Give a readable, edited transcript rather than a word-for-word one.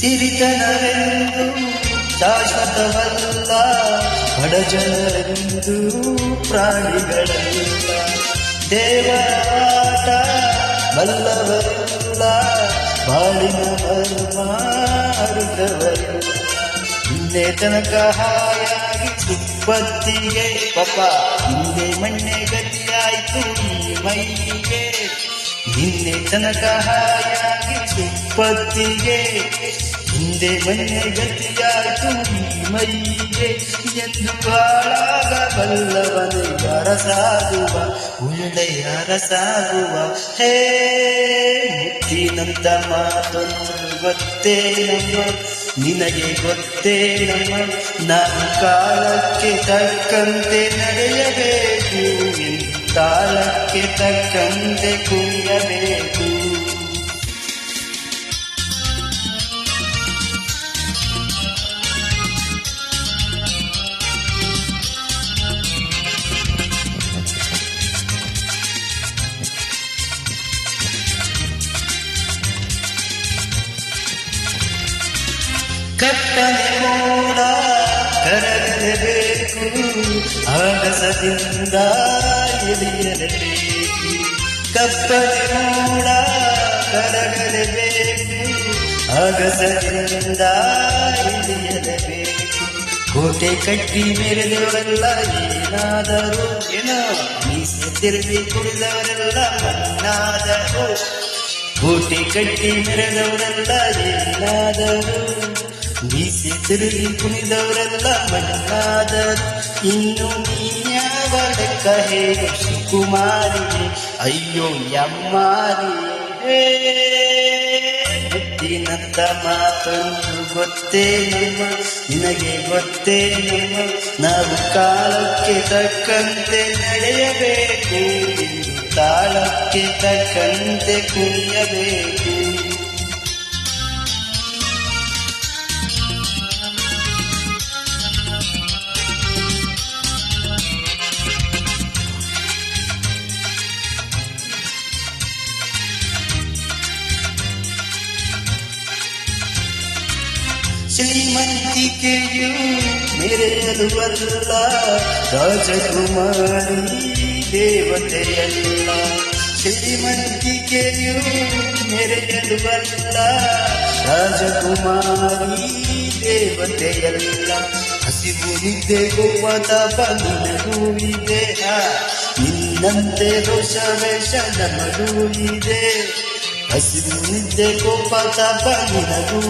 ಸಿರಿತನವೆಂದು ಶಾಶ್ವತವಲ್ಲ, ಬಡಜನರೆಂದು ಪ್ರಾಣಿಗಳಲ್ಲ. ದೇವರಾಟ ಬಲ್ಲವರಲ್ಲ, ಬಾಳಿನ ಮರ್ಮ ಅರಿತವರಲ್ಲ. ಹಿಂದೆ ತನಕ ಹಾಯಾಗಿ ತುಪ್ಪತ್ತಿಗೆ ಪಾಪ, ಹಿಂದೆ ಮಣ್ಣೆ ಗತಿಯಾಯ್ತು ಈ ಮೈಗೆ. ನಿನ್ನೆ ತನಕ ಹಾಯಾಗಿ ತುಪ್ಪತ್ತಿಗೆ, ಹಿಂದೆ ಮಣ್ಣೆ ಗತಿಯಾಯ್ತು ಈ ಮೈಗೆ. ಎಂದು ಹಾಳಾಗಬಲ್ಲವನೇ ಅರಸಾಗುವ, ಉಂಡೆ ಅರಸಾಗುವ. ಹೇ ಮುತ್ತಿನಂತ ಮಾತೊಂದು ಗೊತ್ತೇ ನಮ್ಮ, ನಿನಗೆ ಗೊತ್ತೇ ನಮ್ಮ. ನಾವು ಕಾಲಕ್ಕೆ ತಕ್ಕಂತೆ ನಡೆಯಬೇಕು, ತಾಳಕ್ಕೆ ತಕ್ಕಂತೆ ಕುಣಿಯಬೇಕು. ಕಟ್ಟನೆ ಮೋಡ ಕರಗಲೇಬೇಕು, ಆಗಸದಿಂದ ಎಳೆಯಲೇಬೇಕು. ಕಪ್ಪನೆ ಮೋಡ ಕರಗಲೇಬೇಕು, ಆಗಸದಿಂದ ಎಳೆಯಲೇಬೇಕು. ಕೋಟೆ ಕಟ್ಟಿ ಮೆರೆದವರೆಲ್ಲ ಏನಾದರೂ ಏನೋ, ಮೀಸೆ ತಿರುಗಿ ಕುಡಿದವರೆಲ್ಲ ಮಣ್ಣಾದರು. ಕೋಟೆ ಕಟ್ಟಿ ಮೆರೆದವರೆಲ್ಲ ಏನಾದರೂ, ಮೀಸೆ ತಿರುಗಿ ಕುಣಿದವರೆಲ್ಲ ಮಣ್ಣಾದರು. ಇನ್ನು ನೀನ್ಯಾವ ಲೆಕ್ಕ ಹೇಗೆ ಸುಕುಮಾರಿಗೆ, ಅಯ್ಯೋ ಯಮ್ಮಾರಿಯೇ. ಮುತ್ತಿನಂತ ಮಾತೊಂದು ಗೊತ್ತೇ ನಮ್ಮ, ನಿನಗೆ ಗೊತ್ತೇ ನಮ್ಮ. ನಾವು ಕಾಲಕ್ಕೆ ತಕ್ಕಂತೆ ನಡೆಯಬೇಕು, ತಾಳಕ್ಕೆ ತಕ್ಕಂತೆ ಕುಣಿಯಬೇಕು. ಶ್ರೀಮಂತಿಕೆಯು ಮೆರೆಯಲುವಲ್ಲ, ರಾಜಕುಮಾರಿ ದೇವತೆಯಲ್ಲ. ಶ್ರೀಮಂತಿಕೆಯು ಮೆರೆಯಲುವಲ್ಲ, ರಾಜಕುಮಾರಿ ದೇವತೆಯಲ್ಲ. ಹಸಿವು ನಿದ್ದೆ ಗೋಪದ ನಿನಗೂ ಇದೆ, ನಿನ್ನಂತೆ ರೋಷವೇಷ ನಮಗೂ ಇದೆ. ಹಸಿವು ನಿದ್ದೆ ಗೋಪದ ನಿನಗೂ